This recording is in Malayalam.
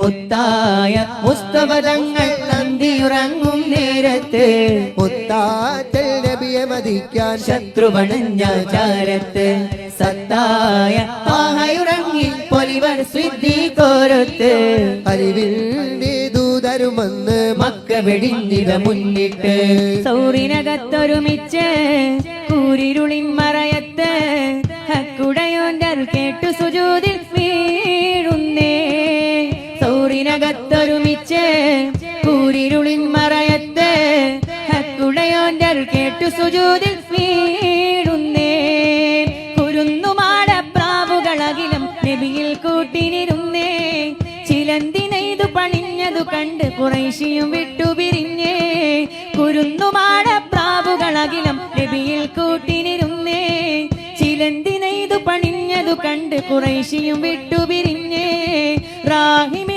മുത്തായ മുസ്തഫ തങ്ങൾ നന്ദിയുറങ്ങും നേരത്ത് മുത്താറ്റൽ നബിയെ മതിക്കാൻ ശത്രുവണഞ്ഞ ചാരത്ത് സത്തായ താഹയുറങ്ങി പൊലിവർ സിദ്ദീഖോരത്ത് അറിവിന്റെ ദൂതരുമെന്ന് മക്ക വെടിഞ്ഞിട മുന്നിട്ട് സൗറിനകത്തൊരുമിച്ച് കൂരിരുളിൻ മറയത്ത് ഹക്കുടയോന്റെ കേട്ടു സുജൂദിൽ വീഴുന്നേ സൗറിനകത്തൊരുമിച്ച് കൂരിരുളിൻ മറയത്ത് ഹക്കുടയോന്റെ കേട്ടു സുജൂദിൽ വീഴുന്നേ കുരുന്നുമാട പ്രാവുകളകിലും നബിയിൽ കൂട്ടിനിരുന്നേ ചിലന്തിനെയ്തു പണിഞ്ഞതു കണ്ട് ഖുറൈശിയും വിട്ടുപിരിഞ്ഞേ കുരുന്നുമാട പ്രാവുകളകിലും നബിയിൽ കൂട്ടിനിരുന്നേ ചിലന്തിനെയ്തു പണിഞ്ഞതു കണ്ട് ഖുറൈശിയും വിട്ടുപിരിഞ്ഞേ റാഹിമി